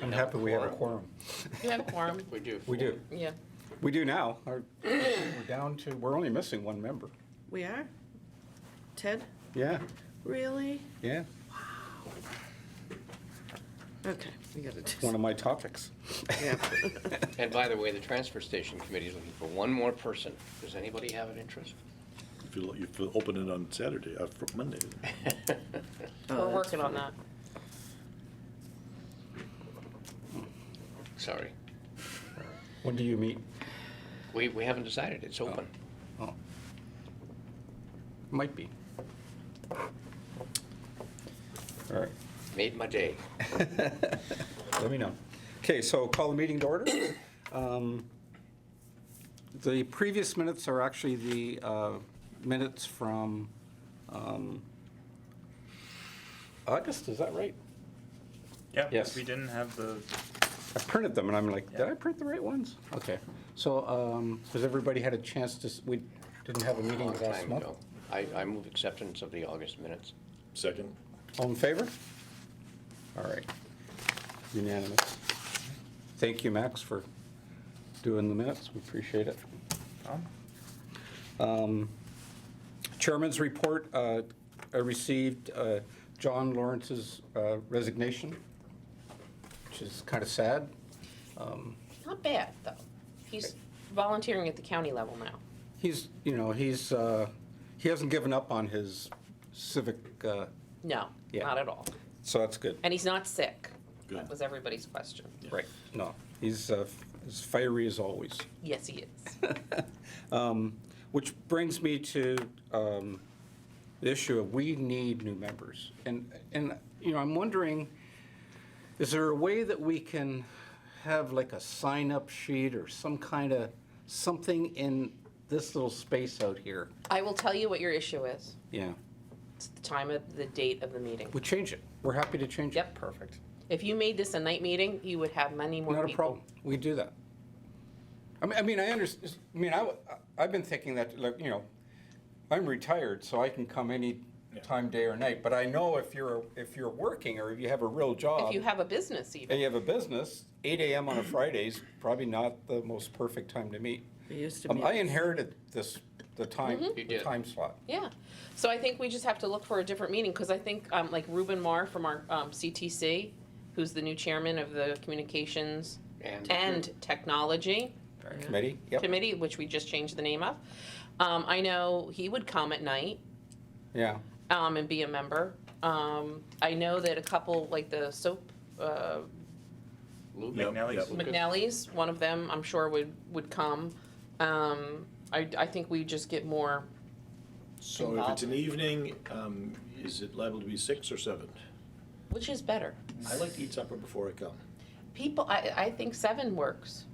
I'm happy we have a quorum. You have a quorum? We do. We do. Yeah. We do now. We're only missing one member. We are? Ted? Yeah, Really? yeah. Okay, we gotta do One of my topics. yeah. And by the way, the transfer station committee is looking for one more person. Does anybody have an interest? If you open it on Saturday, for Monday. Oh, We're that's working on funny. that. Sorry. When do you meet? We haven't decided. It's open. Oh. Might be. All right. Made my day. Let me know. Okay, so call the meeting to order. The previous minutes are actually the minutes from August, is that right? Yeah, Yes. we didn't have the, I printed them and I'm like, did Yeah. I print the right ones? Okay, so has everybody had a chance to, we didn't have a meeting Long last time month? ago. I move acceptance of the August minutes. Second? All in favor? All right, unanimous. Thank you, Max, for doing the minutes, we appreciate it. Chairman's report, I received John Lawrence's resignation, which is kind of sad. Not bad, though. He's volunteering at the county level now. He's, he hasn't given up on his civic, No, Yeah. not at all. so that's good. And he's not sick. Good. That was everybody's question. Right. No, he's as fiery as always. Yes, he is. Which brings me to the issue of we need new members. And I'm wondering, is there a way that we can have like a sign-up sheet or some kind of, something in this little space out here? I will tell you what your issue is. Yeah, It's the time of the date of the meeting. we change it. We're happy to change it. Yep. Perfect. If you made this a night meeting, you would have many more Not a people. problem. We do that. I understand, I've been thinking that, like, I'm retired, so I can come any time, day or night. But I know if you're working or if you have a real job. If you have a business and even. you have a business, 8 a.m. on a Friday is probably not the most perfect time to meet. It used to be. I inherited the time, Mm-hmm. You the did. time slot. Yeah. So I think we just have to look for a different meeting, because I think, like Ruben Marr from our CTC, who's the new chairman of the Communications and Technology Committee, yep, Committee, which we just changed the name of. I know he would come at night yeah. and be a member. I know that a couple, like the soap, Lou McNally's. Yep. McNally's, one of them, I'm sure would come. I think we just get more, So if it's an evening, is it liable to be 6 or 7? which is better. I like to eat supper before I come. People, I think 7 works,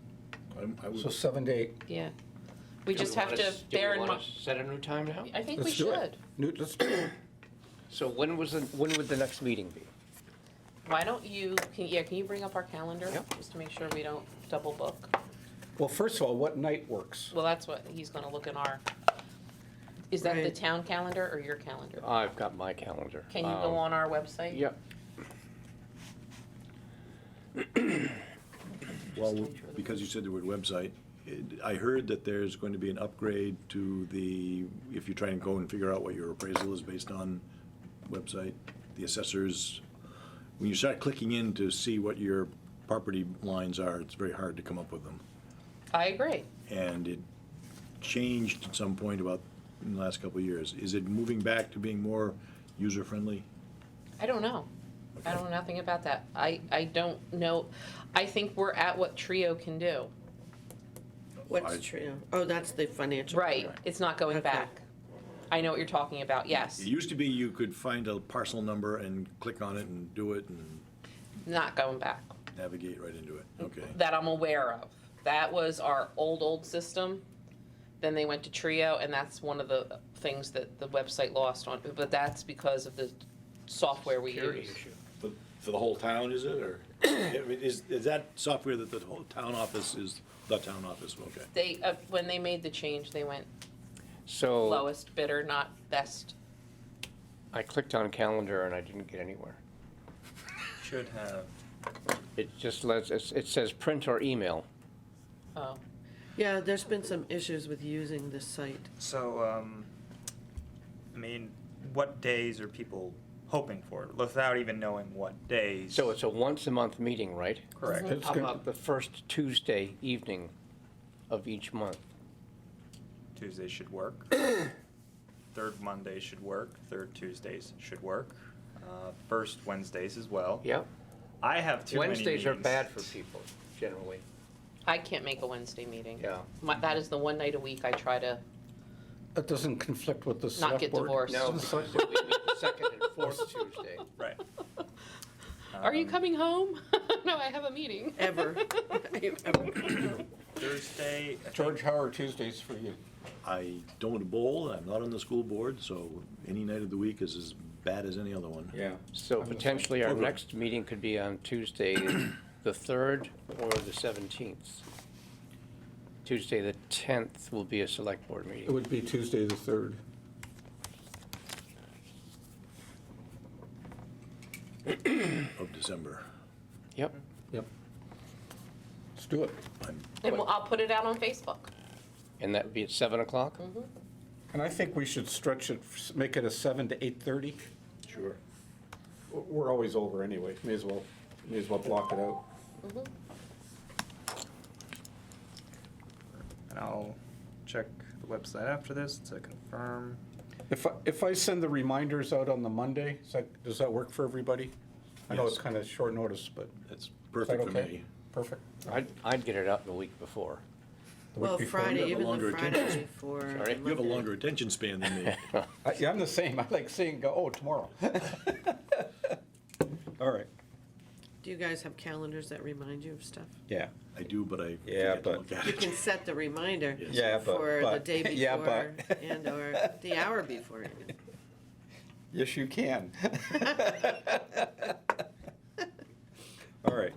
I would. So 7 to 8. yeah. We just have to bear in mind, Set a new time now? I think we Let's do should. it. Let's do it. So when would the next meeting be? Why don't you, can you bring up our calendar? Yep. Just to make sure we don't double book. Well, first of all, what night works? Well, that's what he's gonna look in our, is that the Right. town calendar or your calendar? I've got my calendar. Can you go on our website? Yep. Well, because you said the word website, I heard that there's going to be an upgrade to if you try and go and figure out what your appraisal is based on website, the assessors, when you start clicking in to see what your property lines are, it's very hard to come up with them. I agree. And it changed at some point about in the last couple of years. Is it moving back to being more user-friendly? I don't know. I don't know nothing about that. I don't know. I think we're at what Trio can do. What's Trio? Oh, that's the financial. Right, it's not going Okay. back. I know what you're talking about, yes. It used to be you could find a parcel number and click on it and do it and Not going back. navigate right into it. Okay. That I'm aware of. That was our old system. Then they went to Trio, and that's one of the things that the website lost on, but that's because of the software we Security use. issue. For the whole town, is it, or, I mean, is that software that the whole town office is, the town office, okay? They, when they made the change, they went So lowest bidder, not best. I clicked on calendar and I didn't get anywhere. should have It just lets, it says print or email. Oh, Yeah, there's been some issues with using this site. So, I mean, what days are people hoping for, without even knowing what days? So it's a once-a-month meeting, right? Correct. It's How good. about the first Tuesday evening of each month? Tuesdays should work. Third Mondays should work. Third Tuesdays should work. First Wednesdays as well. Yep. I have too many Wednesdays are meetings. bad for people, generally. I can't make a Wednesday meeting. Yeah. That is the one night a week I try to That doesn't conflict with the not select get board? divorced. No, because we meet the second and fourth Tuesday. Right. Are you coming home? No, I have a meeting. Ever. Thursday? George, how are Tuesdays for you? I don't bowl, I'm not on the school board, so any night of the week is as bad as any other one. Yeah. So potentially our Okay. next meeting could be on Tuesday, the 3rd or the 17th. Tuesday, the 10th will be a select board It meeting. would be Tuesday, the 3rd. Of December. Yep. Yep. Let's do it. And I'll put it out on Facebook. And that would be at 7 o'clock? And I think we should stretch it, make it a 7 to 8:30. Sure. We're always over anyway, may as well block it out. And I'll check the website after this to confirm. If I send the reminders out on the Monday, does that work for everybody? I know Yes. it's kind of short notice, but That's is that perfect for okay? me. Perfect. I'd get it out the week before. The week Well, before? Friday, You have a even longer the Friday before. Sorry? You have a longer attention span than me. Yeah, I'm the same. I like seeing, oh, tomorrow. All right, Do you guys have calendars that remind you of stuff? yeah. I do, but I Yeah, forget to but- look at You it. can set the reminder Yes. Yeah, but. for the but- day yeah, before but- and/or the hour before even. Yes, you can. All right.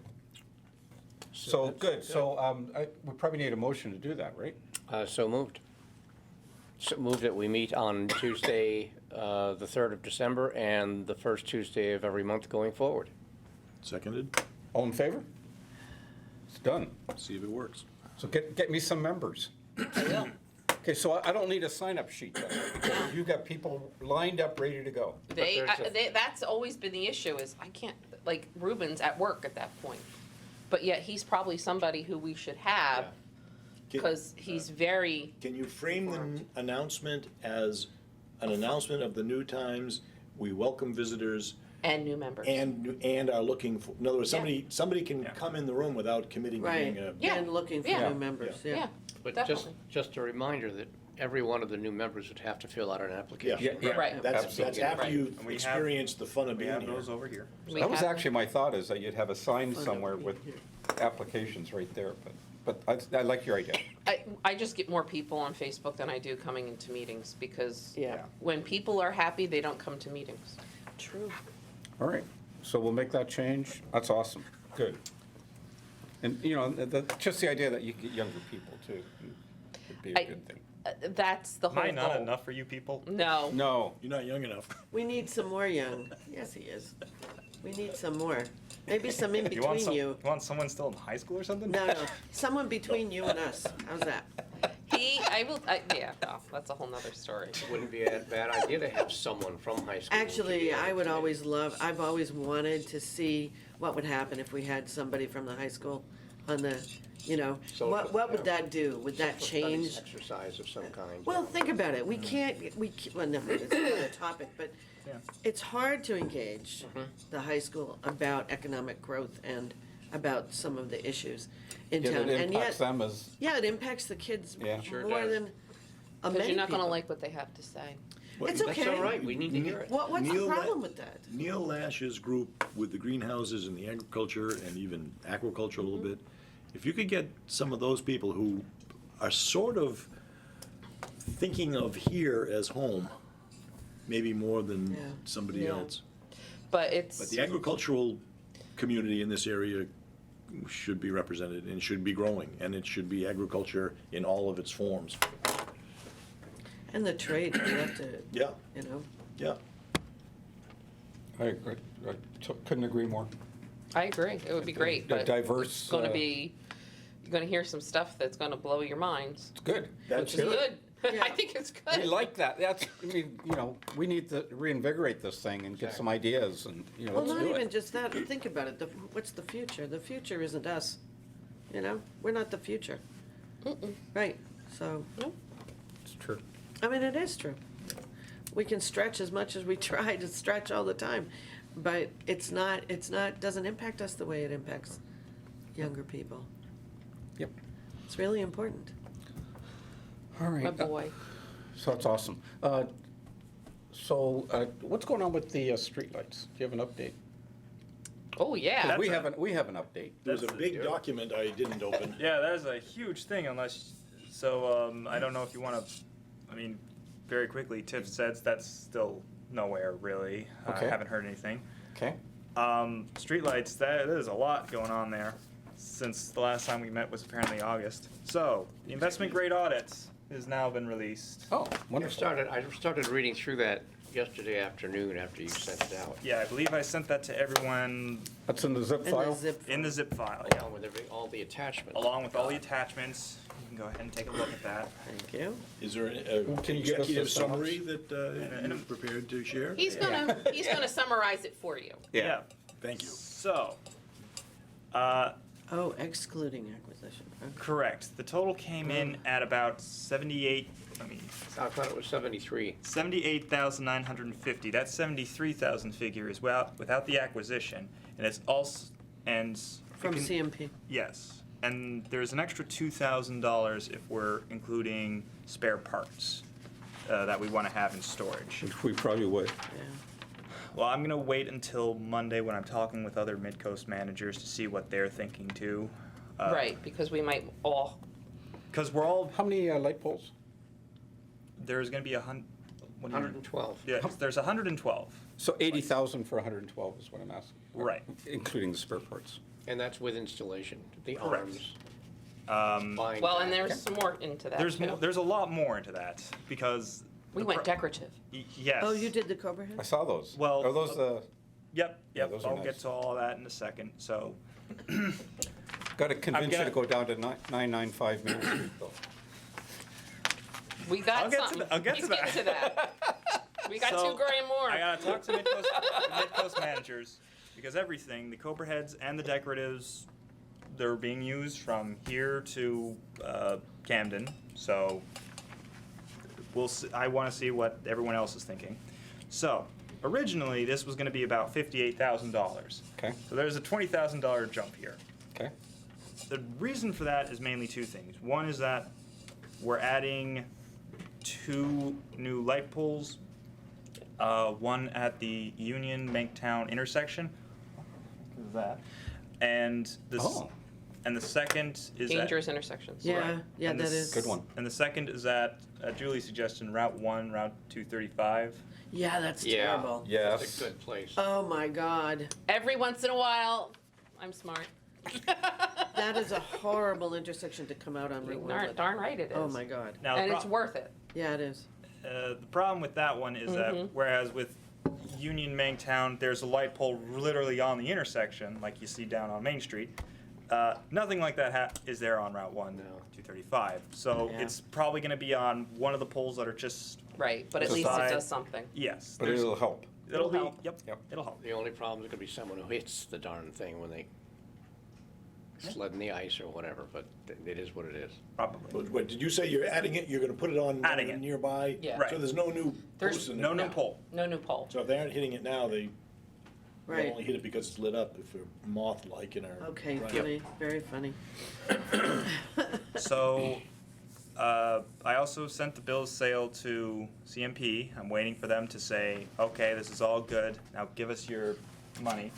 So, good, so we probably need a motion to do that, right? So moved. So moved that we meet on Tuesday, the 3rd of December, and the first Tuesday of every month going forward. Seconded, All in favor? It's done. see if it works. So get me some members. I will. Okay, so I don't need a sign-up sheet then, because you got people lined up, ready to go. That's always been the issue is I can't, like Ruben's at work at that point. But yet he's probably somebody who we should have because he's very, Can you frame the announcement as an announcement of the new times, we welcome visitors, and new members. and are looking for, in other words, somebody can Yeah. come in the room without committing to Right, being a. Yeah. and looking for Yeah. new members, Yeah, yeah. But definitely. just a reminder that every one of the new members would have to fill out an application. Yeah. Right. That's Absolutely. after Right. you And we have- experience the fun of We being have here. those over here. We That was have- actually my thought, is that you'd have a sign Fun somewhere of with being applications right there, but I like your idea. I just get more people on Facebook than I do coming into meetings because Yeah. when people are happy, they don't come to meetings. True. All right, so we'll make that change. That's awesome. Good. And, you know, just the idea that you get younger people too would be a I- good thing. That's the Am whole I not goal. enough for you people? No. No, You're not young enough. We need some more young. Yes, he is. We need some more. Maybe some in You want between you. you want someone still in high school or something? No, no, someone between you and us. How's that? Yeah, no, that's a whole nother story. Wouldn't be a bad idea to have someone from high school. Actually, I would always I've always wanted to see what would happen if we had somebody from the high school on the, what would that do? Would that Social studies change? Exercise of some kind. Well, think about it. We can't, well, no, it's another topic, but Yeah. it's hard to engage the high school about economic growth and about some of the issues in yeah, town. it And impacts yet, them as, yeah, it impacts the kids Yeah. Sure more does. than Because many you're not gonna people. like what they have to say. It's That's okay. all right, we need to hear it. What's the Neil, problem with that? Neil Lash's group with the greenhouses and the agriculture and even aquaculture a little bit, if you could get some of those people who are sort of thinking of here as home, maybe more than Yeah. somebody Yeah. else. But it's, But the agricultural community in this area should be represented and should be growing, and it should be agriculture in all of its forms. And the trade, we have to, Yeah, you know, yeah. I couldn't agree more. I agree, it would be great, The but diverse, it's gonna be, you're gonna hear some stuff that's gonna blow your minds, It's good. which is good. Yeah. I think it's We good. like that. That's, I mean, we need to reinvigorate this thing and get some ideas and, Well, let's not do even it. just that, think about it, what's the future? The future isn't us, we're not the future. Right, so, It's true. I mean, it is true. We can stretch as much as we try to stretch all the time, but it's not, doesn't impact us the way it impacts younger people. Yep. It's really important. All right. My boy. So that's awesome. So what's going on with the streetlights? Do you have an update? Oh, yeah. That's We a- have an update. There's a big document I didn't open. Yeah, that is a huge thing unless, I don't know if you want to, very quickly, Tiff says that's still nowhere really. Okay. I haven't heard anything. Okay. Streetlights, there's a lot going on there since the last time we met was apparently August. So, the investment grade audit has now been released. Oh, I wonderful. started reading through that yesterday afternoon after you sent it out. Yeah, I believe I sent that to everyone That's in the zip And the file? zip. in the zip file, yeah. Along with all the attachments. Along with all the attachments. You can go ahead and take a look at that. Thank you. Is there a Can you give us executive a summary that you're prepared to share? He's gonna summarize it for you. Thank you. So, Oh, excluding acquisition. Okay. correct. The total came in at about 78, I thought it was 73. 78,950. That 73,000 figure is without the acquisition, and it's also From CMP. Yes, and there's an extra $2,000 if we're including spare parts that we want to have in storage. Which we probably would. Yeah. Well, I'm gonna wait until Monday when I'm talking with other Midcoast managers to see what they're thinking too. Right, because we might all, Because we're all How many light poles? there's gonna be 112. Yeah, there's 112. So 80,000 for 112 is what I'm asking. Right. Including the spare parts. And that's with installation, the Correct. arms. buying well, that. and there's some more into that There's too. there's a lot more into that because We the went pro- decorative. Yes. Oh, you did the Cobra I head? saw those. Well, Are those the, Yep. Yeah, those are I'll nice. get to all of that in a second. So, got to convince you gonna- to go down to 995 Main Street though. We got I'll get to something. I'll get He's to that. getting to that. We got So, $2 grand more. I gotta talk to Midcoast managers because everything, the Cobra heads and the decoratives, they're being used from here to Camden. So we'll see, I want to see what everyone else is thinking. So originally this was going to be about $58,000. Okay. So there's a $20,000 jump here. Okay. The reason for that is mainly two things. One is that we're adding 2 new light poles, one at the Union Banktown intersection. What is that? And Oh. and the second is Dangerous intersections. Yeah, Right. yeah, And that this- is. Good one. and the second is at Julie's suggestion, Route 1, Route 235. Yeah, that's Yeah. terrible. Yes. That's a good place. Oh, my God. Every once in a while, I'm smart. That is a horrible intersection to come out on Route 1. Darn right it is. Oh, my God. Now, And it's worth it. Yeah, it is. The problem with that one is that Mhm. whereas with Union Banktown, there's a light pole literally on the intersection, like you see down on Main Street. Nothing like that is there on Route 1, No. 235. So Yeah. it's probably going to be on one of the poles that are just, Right, but at Just least it side. does something. yes. But there's- it'll help. it'll be, help. Yep, Yep. it'll help. The only problem is gonna be someone who hits the darn thing when they sled in the ice or whatever, but it is what it is. Probably. What, did you say you're adding it, you're gonna put it on Adding it. nearby? Yeah. Right. So there's no new There's posts in No there? new pole. No new pole. So if they aren't hitting it now, they Right. only hit it because it's lit up, if they're moth-like in our. Okay, right. funny, very funny. So I also sent the bill of sale to CMP. I'm waiting for them to say, okay, this is all good. Now give us your money.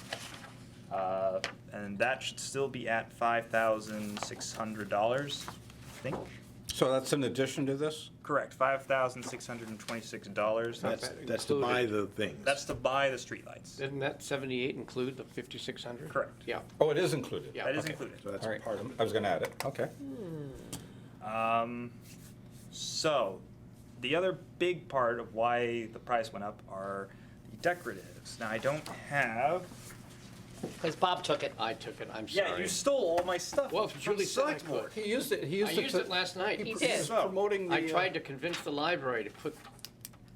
And that should still be at $5,600, I think. So that's in addition to this? Correct, $5,626. That's to buy the things. That's to buy the streetlights. Didn't that 78 include the 5,600? Correct. Yeah. Oh, it is included? Yeah. That is Okay. included. So that's All right. part of it. I was going to add it. Okay. So, the other big part of why the price went up are the decoratives. Now, I don't have Because Bob took it. I took it, I'm Yeah, sorry. you stole all my stuff. Well, from Julie said I select board. could. He used it, he I used it used to. it last night. He He's did. promoting the. I tried to convince the library to put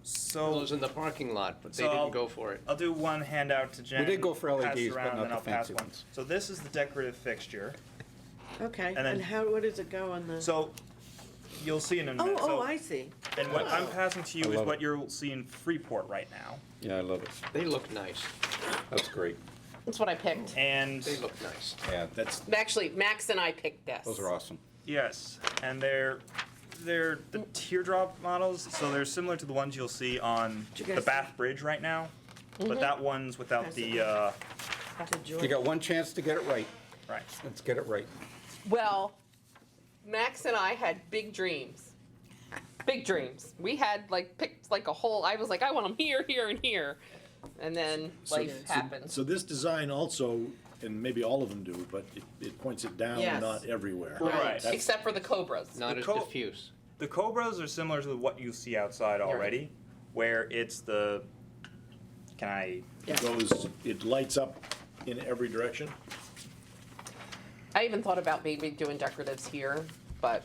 So those in the parking lot, but they So I'll- didn't go for it. I'll do one handout to Jen. We did go for pass it LEDs, but around, not and the I'll pass fancy one. ones. So this is the decorative fixture. Okay, then- and how, where does it go on the? So you'll see in a Oh, minute. oh, So- I see. And what I'm passing to you I is love what it. you'll see in Freeport right now. Yeah, I love it. They look nice. That's great. That's what I picked. And They look nice. Yeah, That's, Actually, Max and I picked this. those are awesome. yes, and they're the teardrop models, so they're similar to the ones you'll see on Did you the guys Bath Bridge right now. But that one's without Pass the it To George. You got one chance to get it right. right. Let's get it right. Well, Max and I had big dreams. Big dreams. We had picked a whole. I was like, I want them here, here, and here, and then life happened. So this design also, and maybe all of them do, but it points it down, Yes. not everywhere. Right. That's- Except for the Cobras. Not The as co- diffuse. The Cobras are similar to what you see outside already, where it's the. Can I? It goes, it lights up in every direction. I even thought about maybe doing decoratives here, but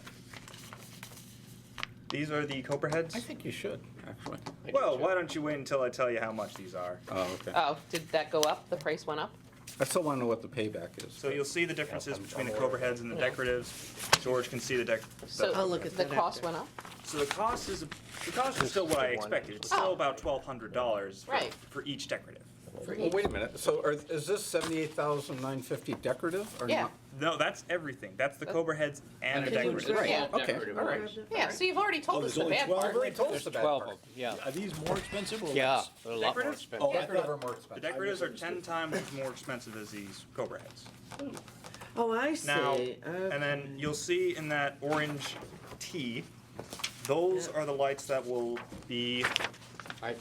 These are the Cobra heads. I think you should, actually. I do Well, too. why don't you wait until I tell you how much these are? Oh, okay. oh, did that go up? The price went up. I still want to know what the payback is. So you'll see the differences between the Cobra heads and the decoratives. George can see the So I'll look at the that cost after. went up. So the cost is still what I expected. It's still Oh. about $1,200 Right. for each decorative. Well, wait a minute. So is this 78,950 decorative or Yeah. not? No, that's everything. That's the Cobra heads and the It's decorative. all Yeah. Okay, decorative all right. ones. Yeah. So you've already told Oh, us there's the only bad 12 part. of them? Told us There's the bad 12 part. of them, yeah. Are these more expensive or Yeah, less? they're a lot more Decorative? expensive. Oh, I Decorative thought- are more The expensive. decoratives are 10 times more expensive as these Cobra heads. Oh, I see. Now, Okay. and then you'll see in that orange tee, those are the lights that will be, I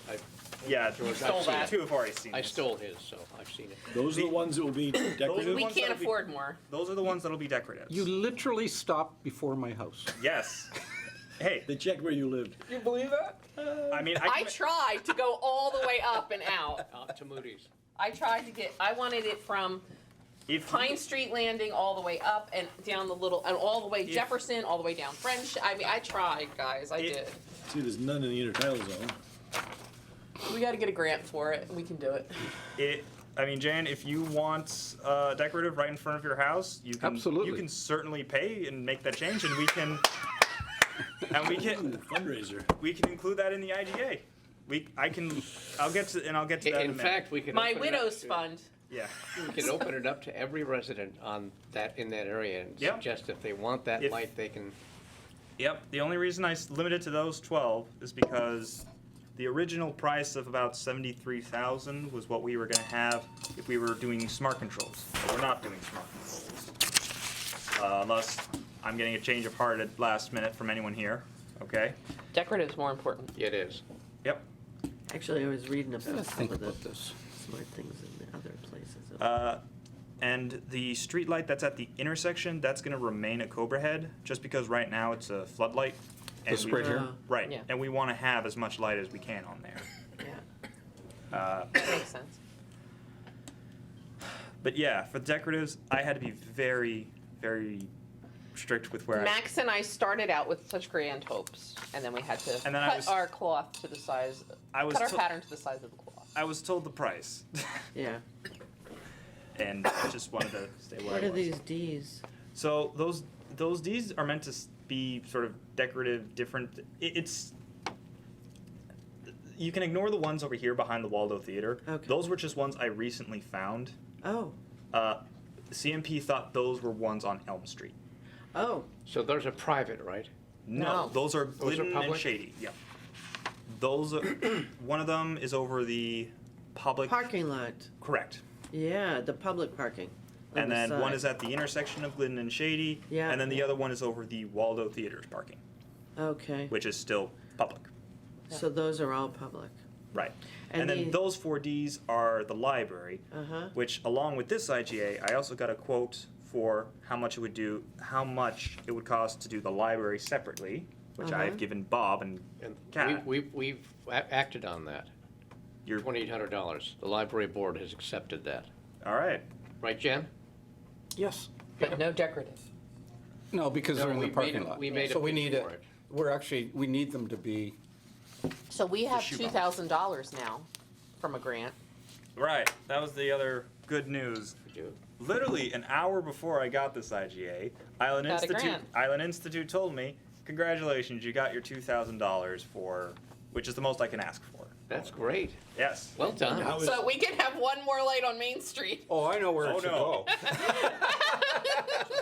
yeah, You stole two that. have already seen I this. stole his, so I've seen it. Those are the ones that will be decorative? We ones can't that'll be- afford more. Those are the ones that'll be decoratives. You literally stopped before my house. Yes. Hey, They checked where you lived. You believe that? I mean, I tried to go all the way up and out. Out to Moody's. I tried to get. I wanted it from if Pine Street Landing all the way up and down the little, and all the way If- Jefferson, all the way down French. I mean, I tried, guys. I If- did. See, there's none in the intertidal zone. We got to get a grant for it. We can do it. I mean, Jan, if you want decorative right in front of your house, you can. Absolutely. You can certainly pay and make that change, and we can. Ooh, fundraiser. We can include that in the IGA. I'll get to that in a In minute. fact, we could. My open it up widow's to- fund. Yeah. We could open it up to every resident in that area and Yep. suggest if they want that If- light, they can. Yep. The only reason I limited to those 12 is because the original price of about 73,000 was what we were going to have if we were doing smart controls. But we're not doing smart controls. Unless I'm getting a change of heart at last minute from anyone here. Okay. Decorative's more important. It is. Yep. Actually, I was reading about Let's some think of the about this. smart things in the other places. And the street light that's at the intersection, that's going to remain a Cobra head, just because right now it's a floodlight. And This we- right here? Oh, Right. Yeah. And we want to have as much light as we can on there. yeah. Makes sense. But yeah, for decoratives, I had to be very, very strict with where Max and I started out with such grand hopes, and then we had to And then I cut was- our cloth to the size. I was cut our to- pattern to the size of the cloth. I was told the price, Yeah. and I just wanted to stay where What I are was. these Ds? So those Ds are meant to be sort of decorative, different. It's you can ignore the ones over here behind the Waldo Theater. Okay. Those were just ones I recently found. Oh. CMP thought those were ones on Elm Street. Oh. So those are private, right? No. Those are Those are Glidden and public? Shady. Yeah. Those are, one of them is over the public. Parking lot. Correct. Yeah, the public parking. on And the then one side. is at the intersection of Glidden and Shady. Yeah. And then the other one is over the Waldo Theater's parking, Okay. which is still public. So those are all public. Right. And And, then the- those 4Ds are the library, Uh-huh. which along with this IGA, I also got a quote for how much it would cost to do the library separately, which Uh-huh. I've given Bob and And Kat. we've acted on that. You're, $2,800. The library board has accepted that. All right. Right, Jen? Yes. But no decorative. No, because No, they're in the we made parking a- lot. we made a So we pitch need it, for it. we need them to be, So we have shoe box. $2,000 now from a grant. Right. That was the other good news. Literally an hour before I got this IGA, Got a grant. Island Institute told me, "Congratulations, you got your $2,000 for, which is the most I can ask for." That's great. Yes. Well done. How is- So we can have one more light on Main Street. oh, I know where Oh, it should no. go.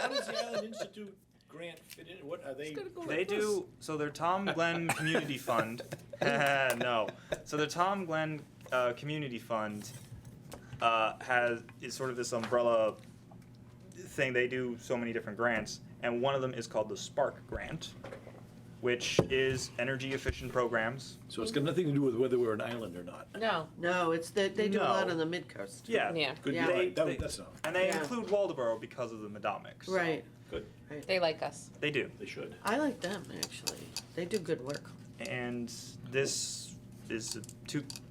How does the Island Institute grant fit in? What are they? They do. So their Tom Glenn Community Fund. No. So the Tom Glenn Community Fund is sort of this umbrella thing. They do so many different grants, and one of them is called the Spark Grant, which is energy efficient programs. So it's got nothing to do with whether we're an island or not. No. No, it's that they do a lot No. on the mid-coast. Yeah. Yeah. Good, Yeah. you're right. They- That's enough. And they Yeah. include Waldoboro because of the Medomics. Right. Good. They like us. They do. They should. I like them, actually. They do good work. And this is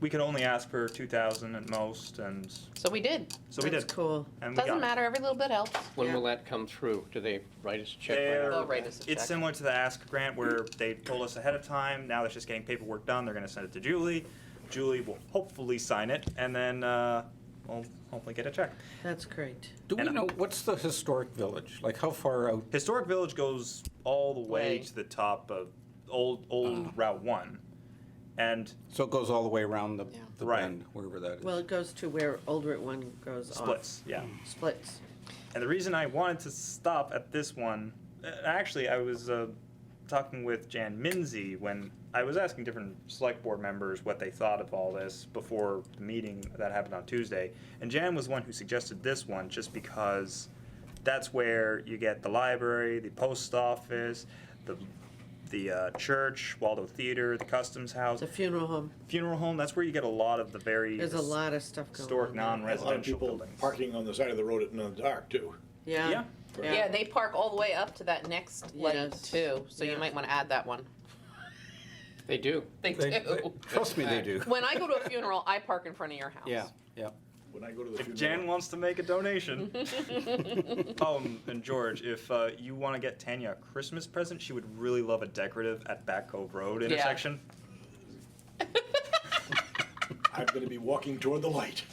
we could only ask for 2,000 at most, and So we did. so we That's did. cool. And we Doesn't got it. matter. Every little bit helps. When Yeah. will that come through? Do they write us a check? right They're- now? They'll write us a It's check. similar to the Ask grant where they told us ahead of time. Now they're just getting paperwork done. They're going to send it to Julie. Julie will hopefully sign it, and then we'll hopefully get a check. That's great. Do we And- know, what's the historic village? Like, how far out? Historic Village goes all the way Way. to the top of old Route 1. And So it goes all the way around the Right. bend, wherever that is. Well, it goes to where Old Route 1 goes off. splits, yeah. Splits. And the reason I wanted to stop at this one, actually, I was talking with Jan Minzy when I was asking different select board members what they thought of all this before the meeting that happened on Tuesday. And Jan was one who suggested this one just because that's where you get the library, the post office, the church, Waldo Theater, the Customs House, It's a funeral home. funeral home. That's where you get a lot of the very There's a lot of stuff going historic on. there. A lot of non-residential people buildings. parking on the side of the road in the dark, too. Yeah. Yeah. Yeah, they park all the way up to that next light Yes. too. So Yeah. you might want to add that one. They do. They do. Trust me, they do. When I go to a funeral, I park in front of your house. Yeah, yeah. When I go to the If funeral. Jan wants to make a donation. And George, if you want to get Tanya a Christmas present, she would really love a decorative at Back Cove Road Yeah. intersection. I'm gonna be walking toward the light.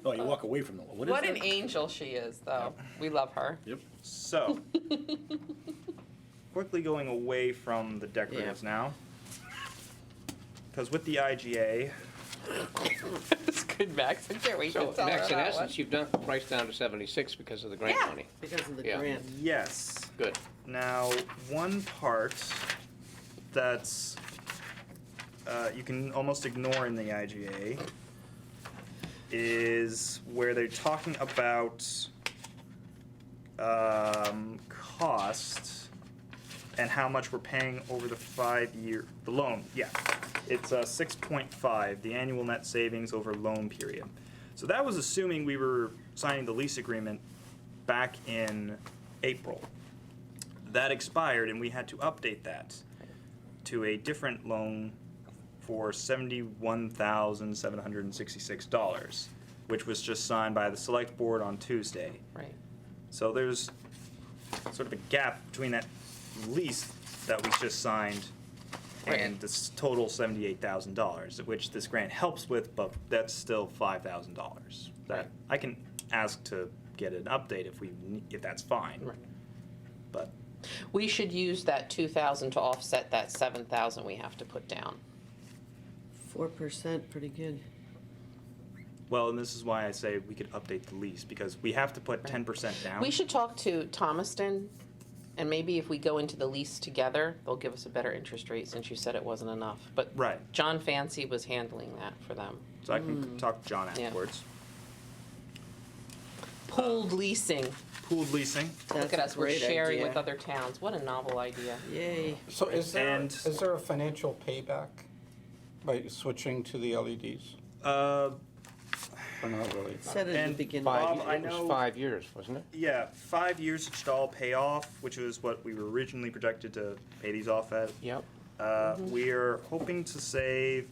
No, you walk away from the, what is What that? an angel she is, though. We love her. Yep. So, quickly going away from the decoratives now. Because with the IGA, It's good, Max. I can't wait So, to tell Max, her in that essence, you've knocked the price down to 76 because of the grant Yeah. money. Because of the Yeah. grant. yes. Good. Now, one part that's you can almost ignore in the IGA is where they're talking about cost and how much we're paying over the 5-year the loan. Yeah, it's 6.5, the annual net savings over loan period. So that was assuming we were signing the lease agreement back in April. That expired, and we had to update that to a different loan for $71,766, which was just signed by the select board on Tuesday. Right. So there's sort of a gap between that lease that we just signed and Right. this total $78,000, which this grant helps with, but that's still $5,000. That Right. I can ask to get an update if that's fine. Right. But We should use that 2,000 to offset that 7,000 we have to put down. 4%, pretty good. well, and this is why I say we could update the lease because we have to put 10% down. We should talk to Thomaston, and maybe if we go into the lease together, they'll give us a better interest rate since you said it wasn't enough. But Right. John Fancy was handling that for them. So I can talk to John Yeah. afterwards. Pooled leasing. Pooled leasing. Look That's at a us, we're great sharing idea. with other towns. What a novel idea. Yay. So is there And- a financial payback by switching to the LEDs? Or not really? Said it at the And beginning. Bob, It I was know- 5 years, wasn't it? Yeah, 5 years it should all pay off, which is what we were originally projected to pay these off at. Yep. We're hoping to save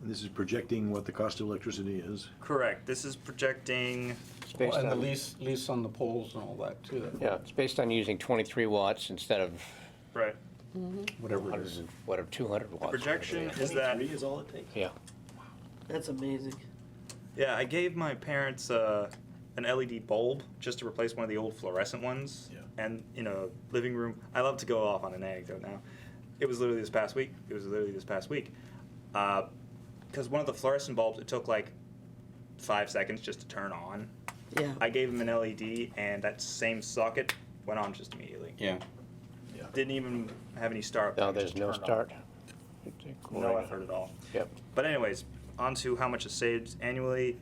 And this is projecting what the cost of electricity is. Correct. This is projecting. It's based And the on, lease on the poles and all that too, yeah, it's based on using 23 watts instead of Right. whatever it 100, is. and- whatever, 200 watts. Projection is that. 23 is all it takes? Yeah. That's amazing. Yeah, I gave my parents an LED bulb just to replace one of the old fluorescent ones. Yeah. And in a living room, I love to go off on an anecdote now. It was literally this past week. Because one of the fluorescent bulbs, it took like 5 seconds just to turn on. Yeah. I gave him an LED, and that same socket went on just immediately. Yeah. Didn't even have any start. No, it there's just no turned on. start. No effort at all. Yep. But anyways, on to how much it saves annually.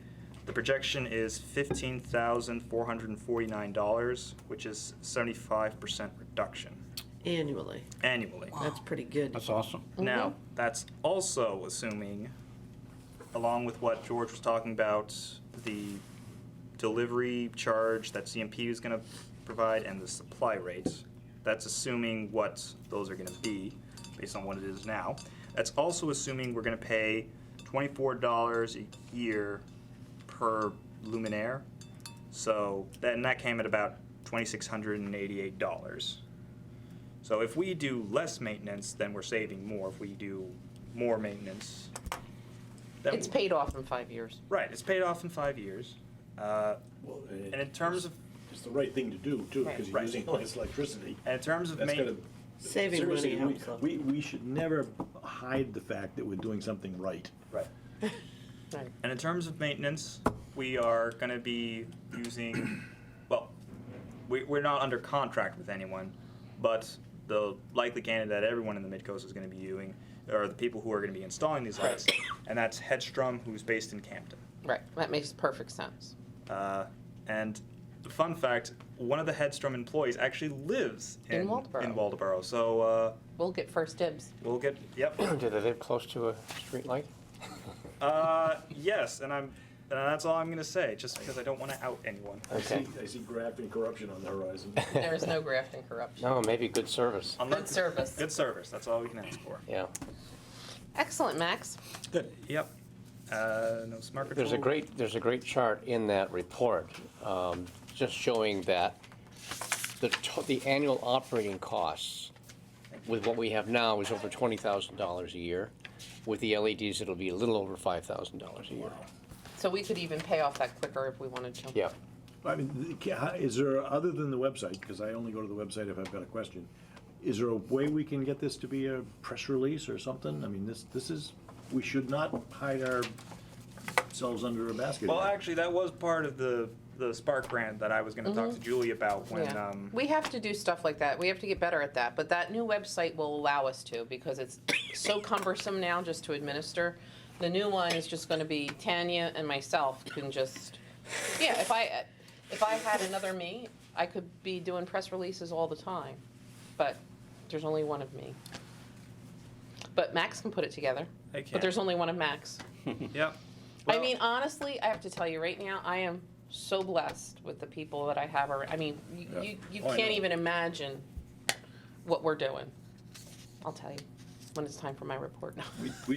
The projection is $15,449, which is 75% reduction Annually. annually. That's pretty good. That's awesome. Now, that's also assuming, along with what George was talking about, the delivery charge that CMP is going to provide and the supply rates. That's assuming what those are going to be based on what it is now. That's also assuming we're going to pay $24 a year per luminaire. So that came at about $2,688. So if we do less maintenance, then we're saving more. If we do more maintenance, then It's paid off in 5 years. right. It's paid off in 5 years. Well, And in terms of It's the right thing to do, too, because you're Right. using less electricity. and in terms of That's main, gonna. Saving seriously, money helps, though. we should never hide the fact that we're doing something right. right. Right. And in terms of maintenance, we are going to be using. Well, we're not under contract with anyone, but the likely candidate that everyone in the Midcoast is going to be using are the people who are going to be installing these lights, and that's Hedstrom, who's based in Camden. Right. That makes perfect sense. And fun fact, one of the Hedstrom employees actually lives In Waldeboro. In Waldeboro. So We'll get first dibs. we'll get. Yep. Do they live close to a street light? Yes, and that's all I'm going to say, just because I don't want to out anyone. Okay. I see graft and corruption on the horizon. There is no graft and corruption. No, maybe good service. Good service. Good service. That's all we can ask for. Yeah. Excellent, Max. Good. Yep. No smart control. There's a great chart in that report, just showing that the annual operating costs with what we have now is over $20,000 a year. With the LEDs, it'll be a little over $5,000 a year. So we could even pay off that quicker if we wanted to. Yeah. I mean, is there, other than the website, because I only go to the website if I've got a question, is there a way we can get this to be a press release or something? I mean, this is, we should not hide ourselves under a basket. Well, here. actually, that was part of the Spark grant that I was going to talk to Julie about when. Yeah. We have to do stuff like that. We have to get better at that. But that new website will allow us to, because it's so cumbersome now just to administer. The new one is just going to be Tanya and myself can just, yeah, if I had another me, I could be doing press releases all the time. But there's only one of me. But Max can put it together. I can. But there's only one of Max. Yep. I mean, honestly, I have to tell you right now, I am so blessed with the people that I have around. I mean, you Oh, I can't know. even imagine what we're doing. I'll tell you when it's time for my report. We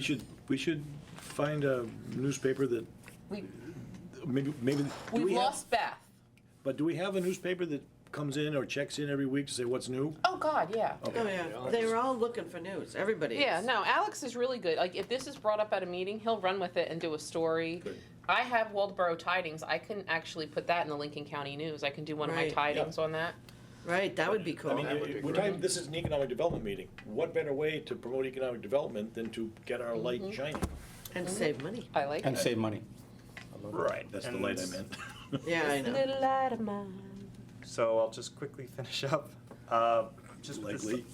should find a newspaper that, maybe. do We've we have- lost Beth. But do we have a newspaper that comes in or checks in every week to say what's new? Oh, God, yeah. Oh, yeah. They were all looking for news. Everybody Yeah, is. no, Alex is really good. Like, if this is brought up at a meeting, he'll run with it and do a story. Good. I have Waldeboro Tidings. I can actually put that in the Lincoln County News. I can do one of my Right, tidings on that. Right, that would be cool. I mean, this is an economic development meeting. What better way to promote economic development than to get our light shining? And save money. I like And it. save money. Right. That's the and light I meant. Yeah, I know. Little light of mine. So I'll just quickly finish up. Just with this- Likely.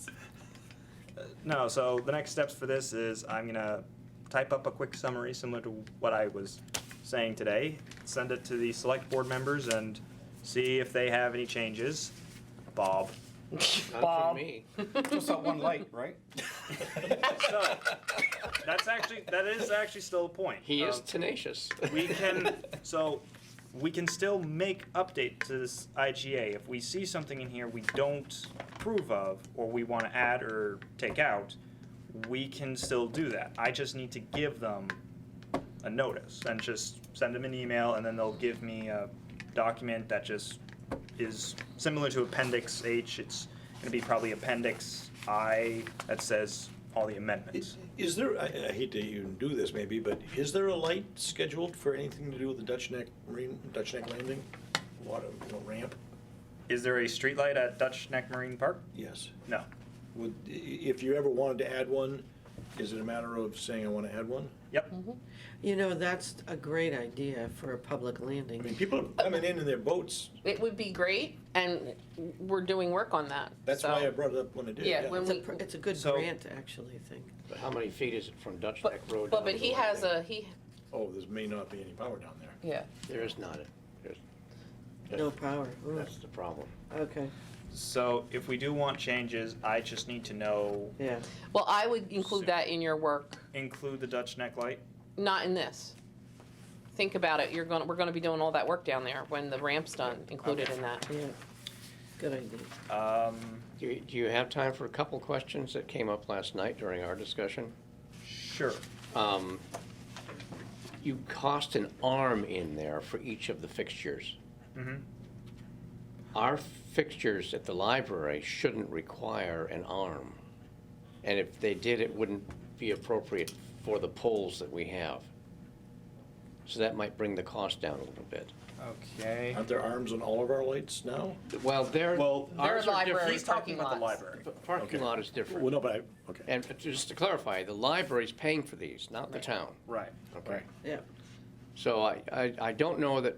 No, so the next steps for this is I'm gonna type up a quick summary similar to what I was saying today, send it to the select board members and see if they have any changes. Bob. Not for Bob. me. Just that one light, right? So that is actually still a point. He is tenacious. We can still make update to this IGA. If we see something in here we don't approve of or we want to add or take out, we can still do that. I just need to give them a notice and just send them an email, and then they'll give me a document that just is similar to Appendix H. It's going to be probably Appendix I that says all the amendments. Is there, I hate to even do this maybe, but is there a light scheduled for anything to do with the Dutch Neck Landing? Water, ramp? Is there a street light at Dutch Neck Marine Park? Yes. No. Would, if you ever wanted to add one, is it a matter of saying I want to add one? Yep. You know, that's a great idea for a public I landing. mean, people are coming in their boats. It would be great, and we're doing work on that. That's so- why I brought it up when I did. Yeah, when It's a good So- grant, actually, I think. But how many feet is it from Dutch Neck Road? But down to he the has landing? Oh, there may not be any power down there. yeah. There is not. There's- No power. Ooh, That's the problem. okay, So if we do want changes, I just need to know, yeah. Well, I would include that in your work, include the Dutch Neck light. not in this. Think about it, we're gonna be doing all that work down there when the ramp's done, included in that. Yeah, good idea. Do you have time for a couple questions that came up last night during our discussion? Sure. You cost an arm in there for each of the fixtures. Mm-hmm. Our fixtures at the library shouldn't require an arm. And if they did, it wouldn't be appropriate for the poles that we have. So that might bring the cost down a little bit. Okay. Aren't there arms on all of our lights now? Well, Well, ours are library different. He's talking about the lots. library. The parking Okay. lot is different. Well, no, but okay. And just to clarify, the library's paying for these, not the town. Right. Okay. Yeah, So I don't know that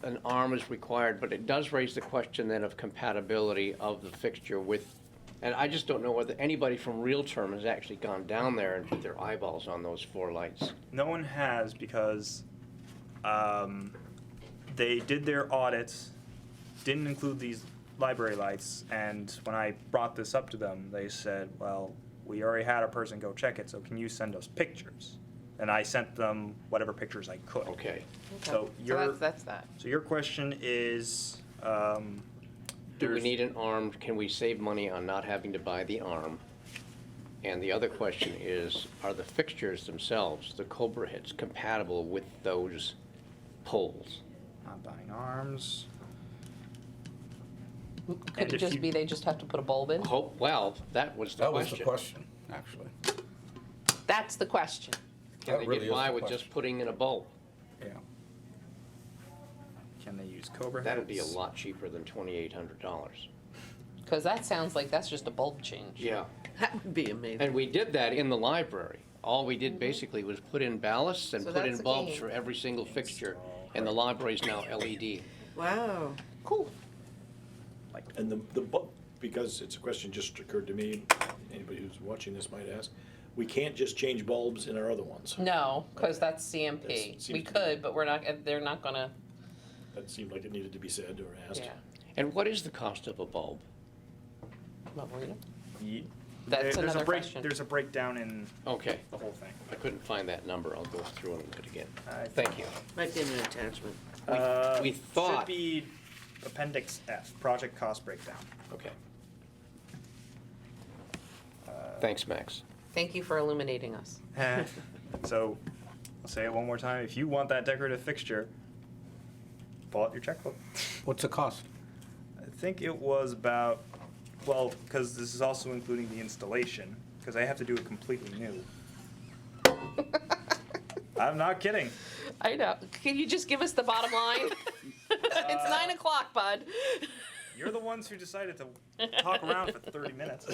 an arm is required, but it does raise the question then of compatibility of the fixture with, and I just don't know whether anybody from Real Term has actually gone down there and put their eyeballs on those 4 lights. No one has because they did their audits, didn't include these library lights, and when I brought this up to them, they said, well, we already had a person go check it, so can you send us pictures? And I sent them whatever pictures I could. Okay. So your, That's that. so your question is, Do we there's- need an arm? Can we save money on not having to buy the arm? And the other question is, are the fixtures themselves, the Cobra heads, compatible with those poles? not buying arms. Could And it if just you- be they just have to put a bulb in? Hope, well, that was the That was question. the question, actually. That's the question. Can That they really get is by the with question. just putting in a bulb? Yeah. Can they use Cobra That'd be a heads? lot cheaper than $2,800. Because that sounds like that's just a bulb change. Yeah. that would be amazing. And we did that in the library. All we did basically was put in ballasts and So put in that's a bulbs gain. for every single fixture, and the library's now LED. Wow, Cool. And because it's a question just occurred to me, anybody who's watching this might ask, we can't just change bulbs in our other ones. No, because that's That CMP. seems We to be- could, but we're not, they're not gonna, That seemed like it needed to be said or asked. yeah. And what is the cost of a bulb? Well, Rita? Ye- That's there's another a break, question. There's a breakdown in Okay, the whole thing. I couldn't find that number. I'll go through and look at it again. I Thank you. might be in an attachment. We thought- Should be Appendix F, project cost breakdown. Okay. Thanks, Max. Thank you for illuminating us. So, I'll say it one more time. If you want that decorative fixture, pull out your checkbook. What's the cost? I think it was about, well, because this is also including the installation, because I have to do it completely new. I'm not kidding. I know. Can you just give us the bottom line? It's 9 o'clock, bud. You're the ones who decided to talk around for 30 minutes.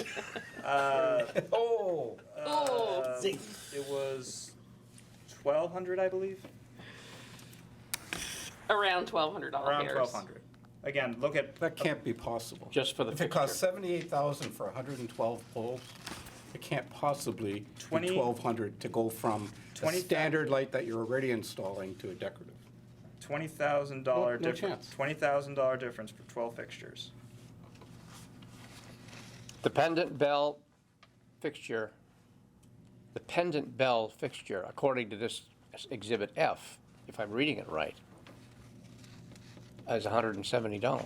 Oh. Oh. It was 1,200, I believe. Around $1,200. Around 1,200. Again, look at. That can't be possible. Just for the If it costs fixture. $78,000 for 112 poles, it can't possibly be 20 1,200 to go from a 20 standard light that you're already installing to a decorative. $20,000 No difference. chance. $20,000 difference for 12 fixtures. The pendant bell fixture, according to this Exhibit F, if I'm reading it right, is $170.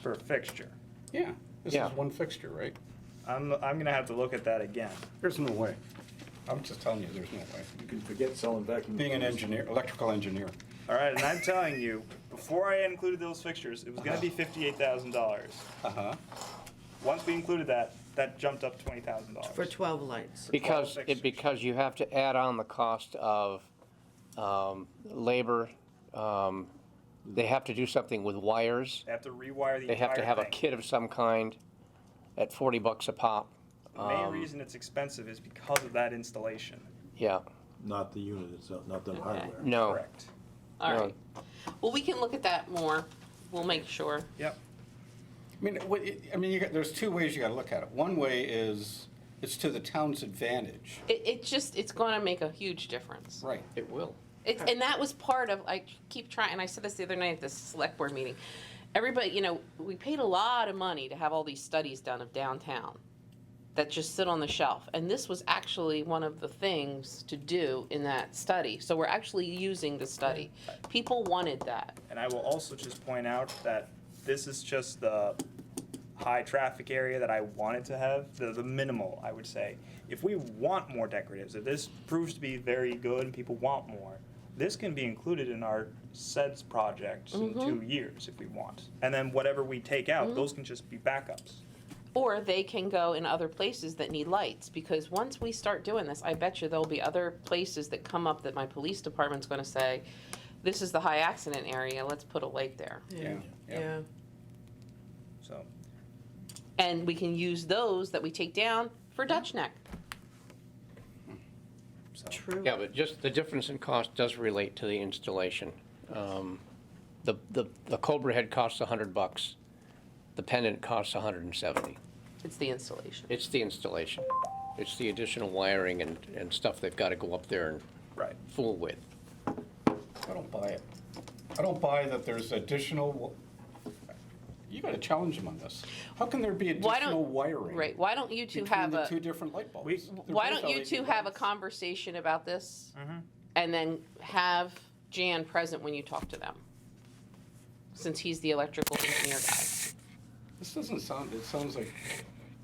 For a fixture. Yeah, this Yeah. is one fixture, right? I'm gonna have to look at that again. There's no way. I'm just telling you, there's no way. You can forget selling vacuum. Being an cleaners. engineer, electrical engineer. All right, and I'm telling you, before I included those fixtures, it was gonna be $58,000. Uh-huh. Once we included that, that jumped up to $20,000. For 12 lights. Because, fixtures. because you have to add on the cost of labor. They have to do something with wires. They have to rewire the They have to entire have a thing. kit of some kind at $40 a pop. The main reason it's expensive is because of that installation. Yeah, Not the unit itself, not the hardware. no. Correct. All No. right. Well, we can look at that more. We'll make sure. Yep. There's two ways you gotta look at it. One way is, it's to the town's advantage. It's gonna make a huge difference. Right. It will. And that was part of, I keep trying, and I said this the other night at the select board meeting. Everybody, we paid a lot of money to have all these studies done of downtown that just sit on the shelf. And this was actually one of the things to do in that study. So we're actually using the study. People wanted that. And I will also just point out that this is just the high traffic area that I wanted to have, the minimal, I would say. If we want more decoratives, if this proves to be very good and people want more, this can be included in our SEDS project in 2 years if we want. And then whatever we take out, those can just be backups. Or they can go in other places that need lights, because once we start doing this, I bet you there'll be other places that come up that my police department's gonna say, this is the high accident area, let's put a light there. Yeah. So, And we can use those that we take down for Dutch Neck. so. True. Yeah, but just the difference in cost does relate to the installation. The Cobra head costs $100. The pendant costs $170. It's the installation. It's the installation. It's the additional wiring and stuff they've got to go up there and Right. fool with. I don't buy it. I don't buy that there's additional, you gotta challenge them on this. How can there be Why additional don't, wiring? right, why don't you two Between have the a, two different light bulbs? We- They're why both don't you LED two have a bulbs. conversation about this? Mhm. And then have Jan present when you talk to them? Since he's the electrical engineer guy. This doesn't sound, it sounds like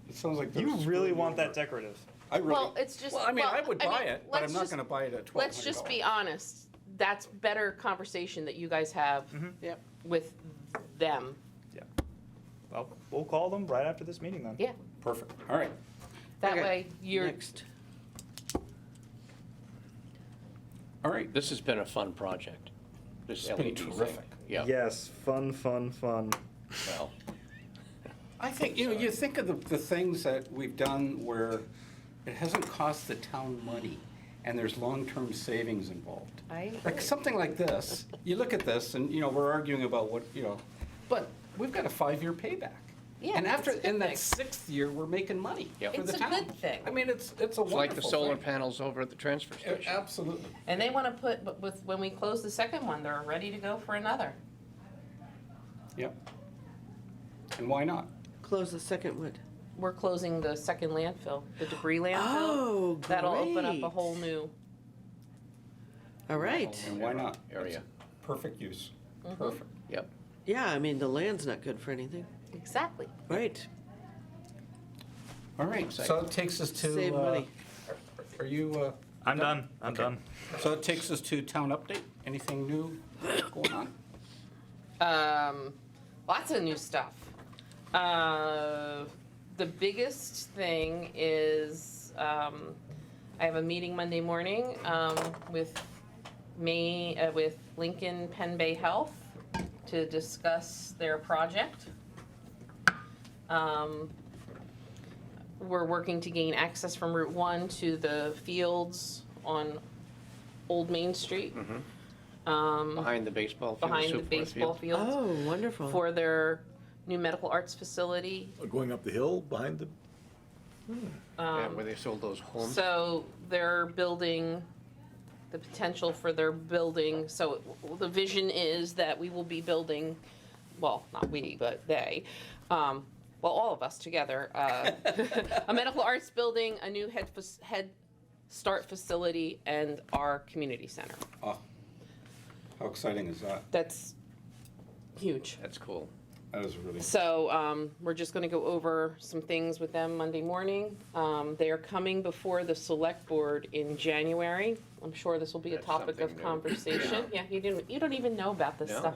they're You really screwing want me that over. decorative. I really. Well, it's just. Well, I mean, I well, would buy mean, it, but I'm let's not just- gonna buy it at $1,200. Let's just be honest, that's better conversation that you guys have Yep. with them. Well, we'll call them right after this meeting then. Yeah, Perfect, all right. that Okay, way you're, Next. All right, This has been a fun project. This It's been LED thing. terrific. Yeah, Yes, fun. well, I think, you think of the things that we've done where it hasn't cost the town money, and there's long-term savings involved. I Like something like this, you look at this, and, we're arguing about what, but we've got a 5-year payback. Yeah, And after, it's a good in that thing. 6th year, we're making money Yep. for It's the a town. good thing. I mean, it's a it's like wonderful the solar thing. panels over at the transfer station. Absolutely. And they wanna put, but when we close the second one, they're ready to go for another. Yep. And why not? Close the second one. We're closing the second landfill, the debris landfill. Oh, great. That'll open up a whole new, All right. And why not? Area. It's perfect use. Mm-hmm. Perfect. Yep. Yeah, I mean, the land's not good for anything. exactly. Right. All right, so it takes us to. Save money. Are you, I'm done. I'm done. so it takes us to town update? Anything new going on? Lots of new stuff. The biggest thing is, I have a meeting Monday morning, with with Lincoln Penn Bay Health to discuss their project. We're working to gain access from Route 1 to the fields on Old Main Street. Behind the baseball field. Behind the Super baseball field. fields. Oh, wonderful. For their new medical arts facility. Going up the hill behind the, Yeah, where they sold those homes. So they're building, the potential for their building, so the vision is that we will be building, well, not we, but they, well, all of us together, a medical arts building, a new head start facility, and our community center. Oh, how exciting is that? That's huge. That's cool. That was really. So we're just going to go over some things with them Monday morning. They are coming before the select board in January. I'm sure this will be a That's topic of something new. conversation. Yeah, you don't even know about this No. stuff.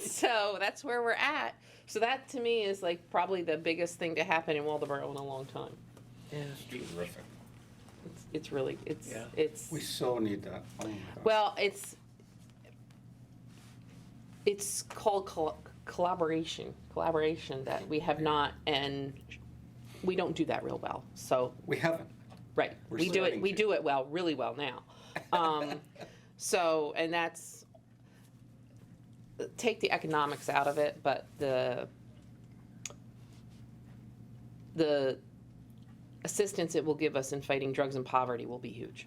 So that's where we're at. So that to me is like probably the biggest thing to happen in Waldeboro in a long time. Yeah. Terrific. It's really Yeah. it's We so need that. Oh my God. well it's called collaboration that we have not, and we don't do that real well. So We haven't. right, We're we do it starting to. well, really well now. So, and that's, take the economics out of it, but the assistance it will give us in fighting drugs and poverty will be huge.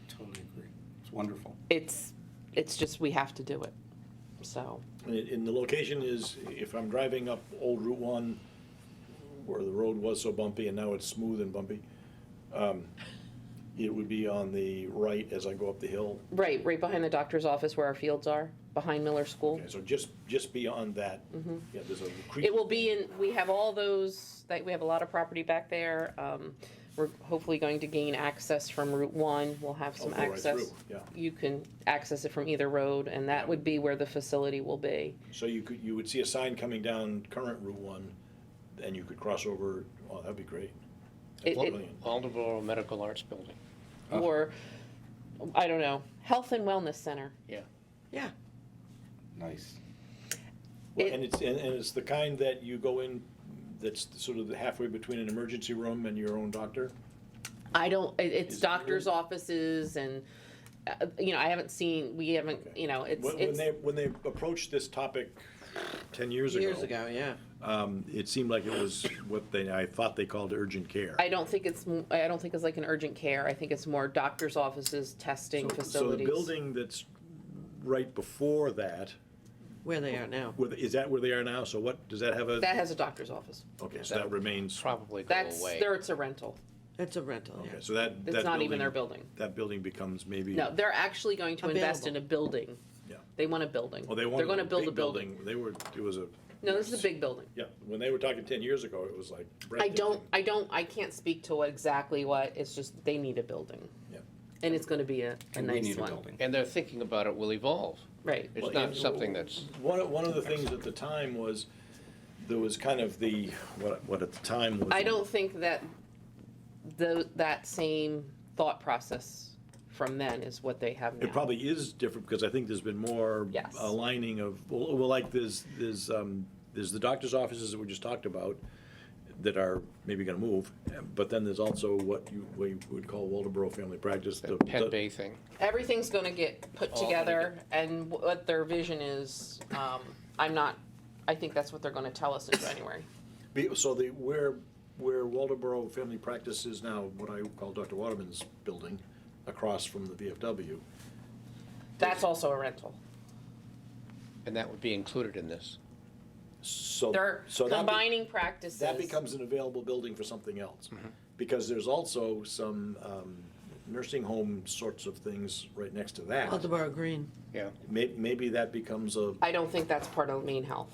Totally agree. It's wonderful. It's just, we have to do it, so. And the location is, if I'm driving up Old Route 1, where the road was so bumpy and now it's smooth and bumpy, it would be on the right as I go up the hill. Right behind the doctor's office where our fields are, behind Miller School. Okay, so just beyond that, yeah, there's a creek. It will be in, we have all those, we have a lot of property back there. We're hopefully going to gain access from Route 1. We'll have some Go right access. through, yeah. You can access it from either road, and that would be where the facility will be. So you would see a sign coming down current Route 1, and you could cross over, oh, that'd be great. It- it- Brilliant. Waldeboro Medical Arts Building. Or, I don't know, Health and Wellness Center. Yeah. Yeah. Nice. Well, It- and it's the kind that you go in, that's sort of the halfway between an emergency room and your own doctor? It's Is it doctor's really? offices and, I haven't seen, we haven't, When they approached this topic 10 years ago. Years ago, yeah. It seemed like it was I thought they called urgent care. I don't think it's like an urgent care. I think it's more doctor's offices, testing So the facilities. building that's right before that, Where they are now. is that where they are now? So what, does that have a? That has a doctor's office. Okay, so that remains, Probably go That's, away. it's a rental. It's a rental, yeah. okay, so that. It's that not even their building. That building becomes maybe. No, they're actually going to invest in a building. Yeah. They want a building. Oh, they They're wanted gonna a build a big building. It was a. No, this is a big building. Yeah, when they were talking 10 years ago, it was like. I can't speak to exactly what, it's just they need a building. Yeah. And it's gonna be a And we nice need a one. building. And they're thinking about it will evolve. Right. It's Well, not and something that's, One of the things at the time was, there was kind of what at the time was. I don't think that that same thought process from then is what they have now. It probably is different, because I think there's been more Yes. aligning of, well, like there's the doctor's offices that we just talked about that are maybe gonna move, but then there's also what you would call Waldeboro Family Practice. the Penn Bay thing. Everything's gonna get put All gonna together, and what their vision is, I think that's what they're gonna tell us in January. So where Waldeboro Family Practice is now, what I call Dr. Waterman's building, across from the VFW. That's also a rental. And that would be included in this. So They're so that be- combining practices. That becomes an available building for something else. Because there's also some nursing home sorts of things right next to that. Waldeboro Green. Yeah. Maybe that becomes a, I don't think that's part of Maine Health.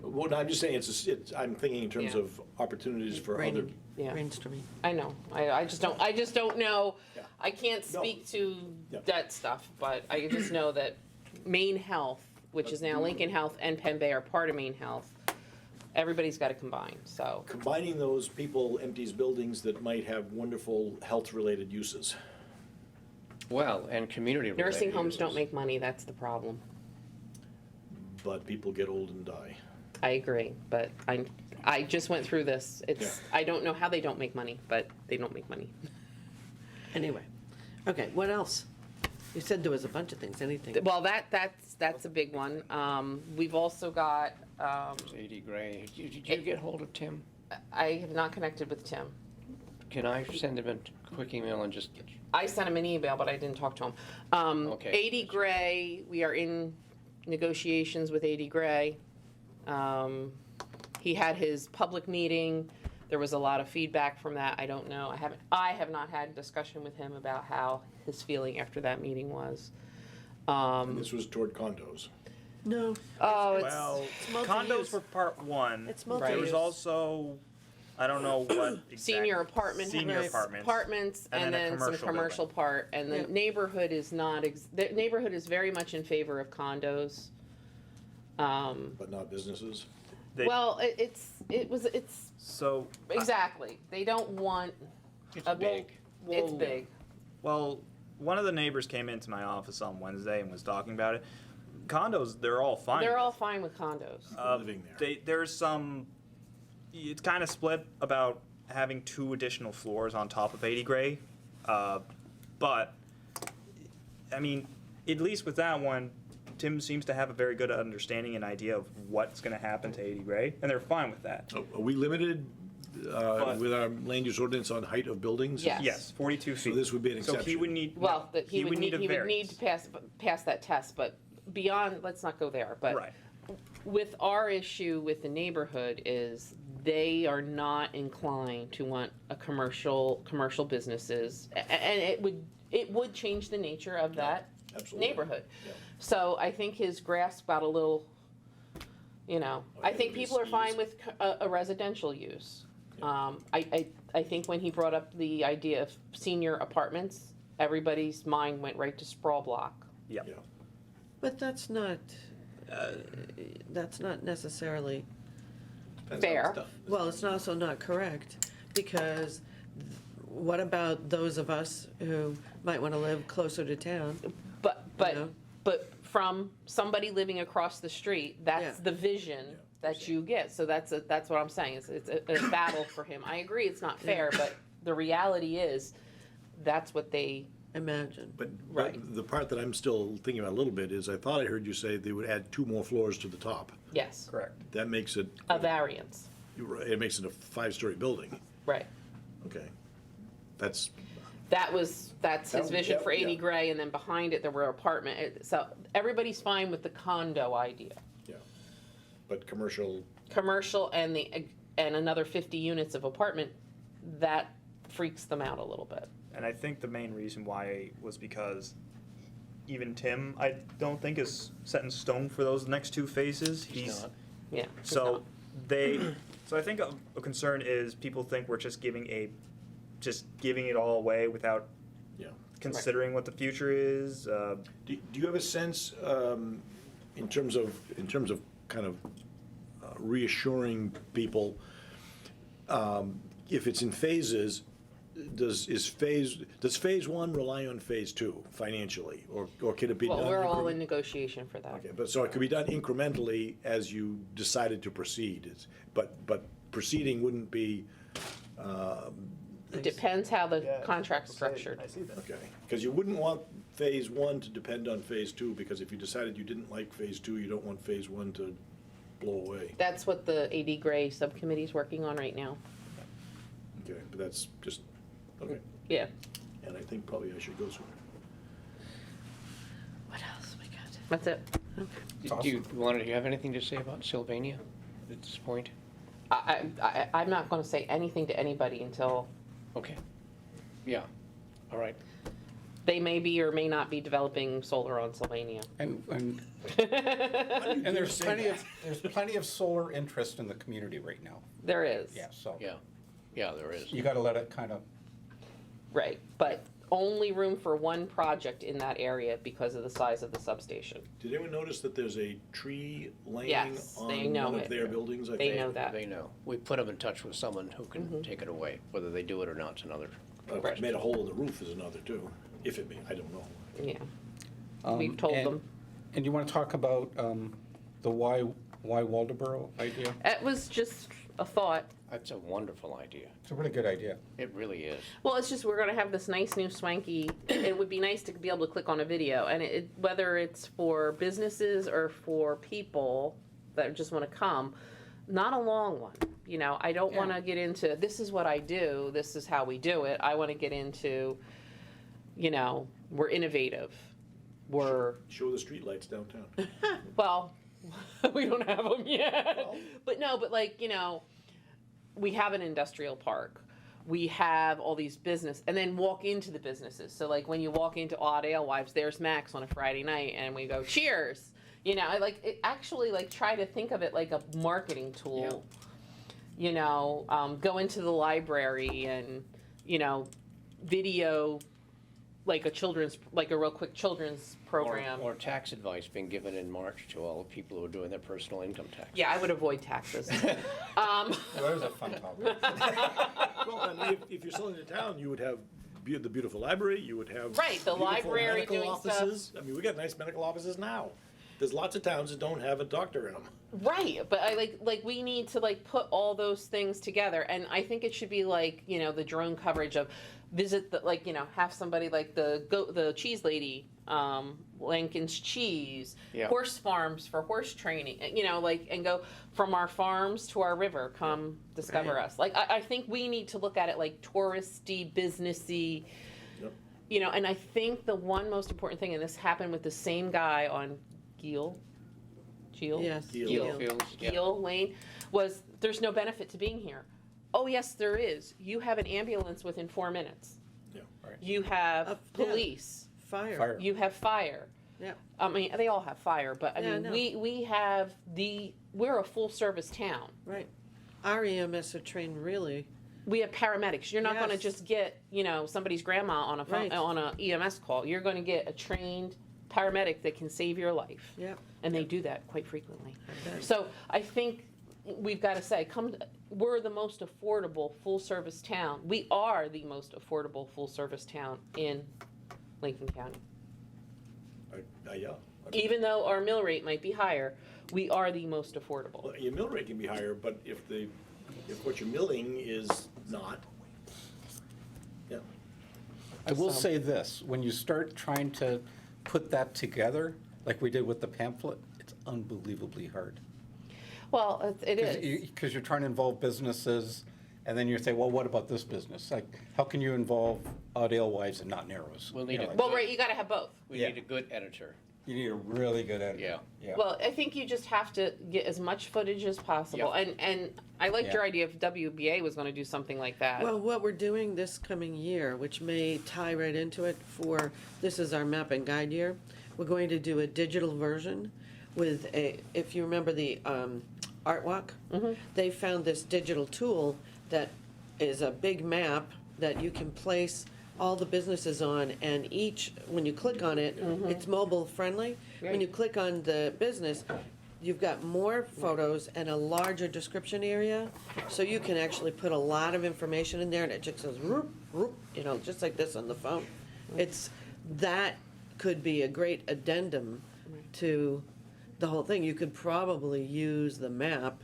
well, no, I'm just saying, I'm thinking in terms Yeah. of opportunities for other. Brain, Yeah. brainstorming. I know. I just don't know. Yeah. I can't No. speak to Yeah. that stuff, but I just know that Maine Health, which is now Lincoln Health and Penn Bay, are part of Maine Health. Everybody's got to combine. So Combining those people empties buildings that might have wonderful health-related uses. Well, and community related nursing homes don't uses. make money. That's the problem. But people get old and die. I agree, but I just went through this. It's I don't know how they don't make money, but they don't make money. Anyway, okay, what else? You said there was a bunch of things, anything? Well, that's a big one. We've also got. A.D. Gray. Did you get hold of Tim? I have not connected with Tim. Can I send him a quick email and just, I sent him an email, but I didn't talk to him. Okay. A.D. Gray, we are in negotiations with A.D. Gray. He had his public meeting. There was a lot of feedback from that. I don't know. I have not had discussion with him about how his feeling after that meeting was. And this was toward condos. No, Oh, it's, Well, multi-use. condos were part one. it's Right. There multi-use. was also, I don't know what exact. senior apartment, Senior right, apartments. and And then a then some commercial commercial part, and the Yep. neighborhood is not, the neighborhood is very much in favor of condos. But not businesses? They- Well, it's, So. exactly, they don't want, It's well, big. it's big. Well, one of the neighbors came into my office on Wednesday and was talking about it. Condos, they're all fine. They're with. all fine with condos. Living there. There's some. It's kind of split about having 2 additional floors on top of 80 Gray, but I mean, at least with that one, Tim seems to have a very good understanding and idea of what's going to happen to 80 Gray, and they're fine with that. Are we limited with our land use ordinance on height of buildings? Yes. Yes, 42 feet. So this would be an So he exception. would need. Well, that he would need a to variance. pass that test, but beyond, let's not go there, but. Right. With our issue with the neighborhood is they are not inclined to want a commercial businesses, and it would change the nature of that Absolutely. neighborhood. Yeah. So I think his grasp got a little, I think people are fine with a residential use. I think when he brought up the idea of senior apartments, everybody's mind went right to sprawl block. Yeah. Yeah. But that's not necessarily, Depends how Fair. it's done. well, it's also not correct, because what about those of us who might want to live closer to town? But Yeah. but from somebody living across the street, that's Yeah. the vision that you get. So that's what I'm saying. It's a battle for him. I agree, it's not fair, but the reality is, that's what they. Imagine. But Right. the part that I'm still thinking about a little bit is I thought I heard you say they would add 2 more floors to the top. Yes, Correct. That makes it, a variance. it makes it a 5-story building. Right. Okay. That's, That's his Oh, vision yeah, for 80 yeah. Gray, and then behind it there were apartment. So everybody's fine with the condo idea, yeah. But commercial, commercial, and another 50 units of apartment. That freaks them out a little bit. And I think the main reason why was because even Tim, I don't think is set in stone for those next 2 phases. He's not. Yeah. it's So not. so I think a concern is people think we're just giving it all away without yeah. considering what the future is. Do you have a sense, in terms of kind of reassuring people, if it's in phases, does phase 1 rely on phase 2 financially, or can it be done? Well, we're all incre- in negotiation for that. Okay, but so it could be done incrementally as you decided to proceed, but proceeding wouldn't be, It depends how the contract's structured. I see that. okay, because you wouldn't want phase 1 to depend on phase 2, because if you decided you didn't like phase 2, you don't want phase 1 to blow away. That's what the 80 Gray subcommittee's working on right now. Okay, but that's just, okay, Yeah. and I think probably I should go sooner. What else we got? That's it. Do you have anything to say about Sylvania at this point? I'm not going to say anything to anybody until Okay. Yeah. All right. they may be or may not be developing solar on Sylvania. And there's plenty of solar interest in the community right now. There is. Yeah, so. Yeah. Yeah, there is. You gotta let it kind of, Right. But only room for one project in that area because of the size of the substation. Did anyone notice that there's a tree laying Yes, they on know one it. of their buildings? I They think? know that. They know. We put them in touch with someone who can take it away. Whether they do it or not is another. If it made a hole in the roof is another too, if it made, I don't know. Yeah. We've told and- them. And you want to talk about the why Waldeboro idea? It was just a thought. That's a wonderful idea. It's a really good idea. It really is. Well, it's just we're going to have this nice new swanky. It would be nice to be able to click on a video, and whether it's for businesses or for people that just want to come, not a long one. I don't want to get into this is what I do, this is how we do it. I want to get into, we're innovative. We're Show the streetlights downtown. well, we don't have them yet. Well. But no, but we have an industrial park. we have all these business, and then walk into the businesses. So like when you walk into Odd Alewives, there's Max on a Friday night, and we go cheers. You know, I like it, actually like try to think of it like a marketing tool. You know, go into the library and, you know, video like a real quick children's program. Or tax advice being given in March to all the people who are doing their personal income tax. Yeah, I would avoid taxes. Well, there's a fun topic. Well, I mean, if you're selling to town, you would have the beautiful library, you would have. Right, the beautiful library medical doing stuff. offices. I mean, we got nice medical offices now. There's lots of towns that don't have a doctor in them. Right, but I like we need to like put all those things together, and I think it should be like, you know, the drone coverage of visit the, like, you know, have somebody like the cheese lady, Lincoln's Cheese, Yeah. horse farms for horse training, you know, like, and go from our farms to our river, come discover Right. us. Like I think we need to look at it like touristy, businessy. Yep. You know, and I think the one most important thing, and this happened with the same guy on Geel Yes. Geel. Fields, yeah. Geel Lane, was there's no benefit to being here. Oh yes, there is. You have an ambulance within 4 minutes. Yeah. You have Yeah. police. Fire. You have fire. Yeah. I mean, they all have fire, but I Yeah, I mean, know. we have we're a full service town. Right. Our EMS are trained really. We have paramedics. You're not going to Yes. just get, you know, somebody's grandma on a phone, Right. on a EMS call. You're going to get a trained paramedic that can save your life. Yeah. And they do that quite frequently. I bet. So I think we've got to say, we're the most affordable full-service town. We are the most affordable full-service town in Lincoln County. Yeah. Even though our mill rate might be higher, we are the most affordable. Well, your mill rate can be higher, but if what you're milling is not, yeah. I will So- say this, when you start trying to put that together, like we did with the pamphlet, it's unbelievably hard. Well, it is. Because you're trying to involve businesses, and then you say, well, what about this business? Like, how can you involve Odd Alewives and not Narrows? We'll You need know, it. like, Well, right, you got to have both. We Yeah. need a good editor. You need a really good editor. Yeah. Well, I think you just have to get as much footage as possible. Yeah. And I liked Yeah. your idea if WBA was going to do something like that. Well, what we're doing this coming year, which may tie right into it this is our map and guide year. We're going to do a digital version with if you remember the Art Walk, they found this digital tool that is a big map that you can place all the businesses on, and when you click on it, it's mobile friendly. When Right. you click on the business, you've got more photos and a larger description area, so you can actually put a lot of information in there, and it just says, whoop, whoop, you know, just like this on the phone. That could be a great addendum to the whole thing. You could probably use the map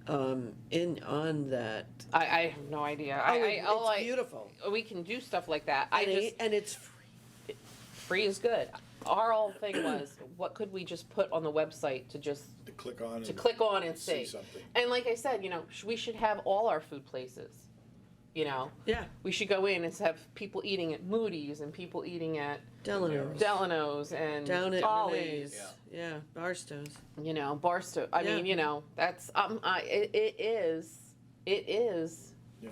on that. I have no idea. It's beautiful. We can do stuff like that. And it's free. Free is good. Our whole thing was, what could we just put on the website to just To click on. to click on and see see? something. And like I said, you know, we should have all our food places. You know, Yeah, we should go in and have people eating at Moody's and people eating at Delano's. Delano's and Down at Ollie's. Renee's. Yeah, Barstow's. You know, Barstow. I Yeah. mean, you know, that's it is Yeah.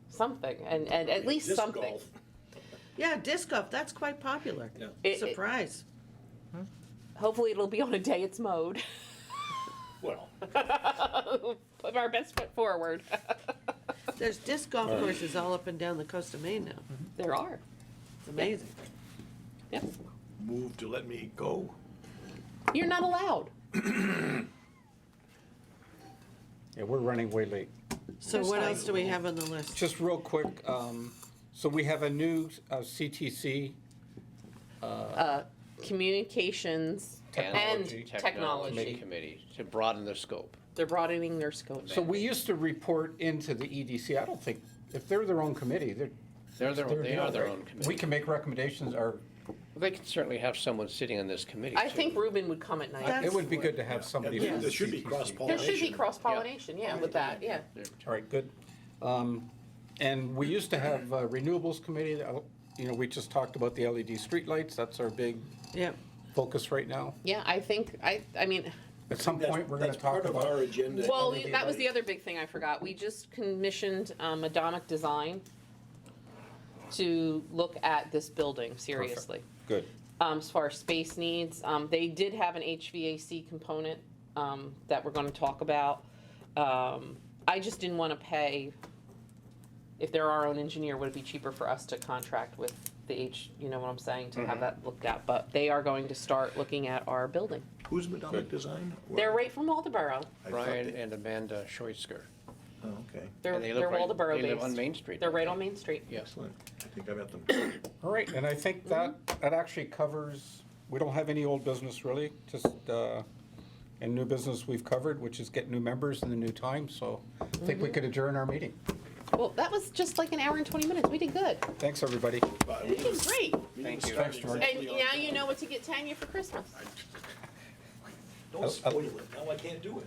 something, and at least Disc something. golf. Yeah, disc golf, that's quite popular. Yeah. Surprise. Hopefully, it'll be on a day it's mowed. Well, Put our best foot forward. There's disc golf courses all up and down the coast of Maine now. There are. It's amazing. Yep. move to let me go. You're not allowed. Yeah, we're running way late. So what else do we have on the list? Just real quick, so we have a new CTC. Communications and technology. Committee to broaden the scope. They're broadening their scope. So we used to report into the EDC. I don't think, if they're their own committee, They are their own committee. we can make recommendations, or They can certainly have someone sitting on this committee. I too. think Ruben would come at night. That's it would be what- good to have somebody Yeah, from the there should be CTC. There cross-pollination. should be cross-pollination, yeah, with that, yeah. All right, good. And we used to have a renewables committee, you know, we just talked about the LED streetlights, that's our big Yeah, focus right now. Yeah, I think, I mean, At some point, we're gonna That's talk part of our about. agenda. Well, that was the other big thing I forgot. We just commissioned Atomic Design to look at this building seriously. Good. As far as space needs, they did have an HVAC component that we're gonna talk about. I just didn't wanna pay, if they're our own engineer, would it be cheaper for us to contract with the you know what I'm saying, to have that looked at? But they are going to start looking at our building. Who's Madonic Design? They're right from Waldeboro. I thought Brian they- and Amanda Scheutzger. Oh, okay. They're And they live right- Waldeboro They live on based. Main Street. They're right on Main Street. Yes. Excellent. I think I met them. All right, and I think that actually covers, we don't have any old business really, just, and new business we've covered, which is get new members in the new time, so I think we could adjourn our meeting. Well, that was just like an hour and 20 minutes. We did good. Thanks, everybody. We did great. Thank you. Thanks, George. And now you know what to get Tanya for Christmas. Don't spoil it. Now I can't do it.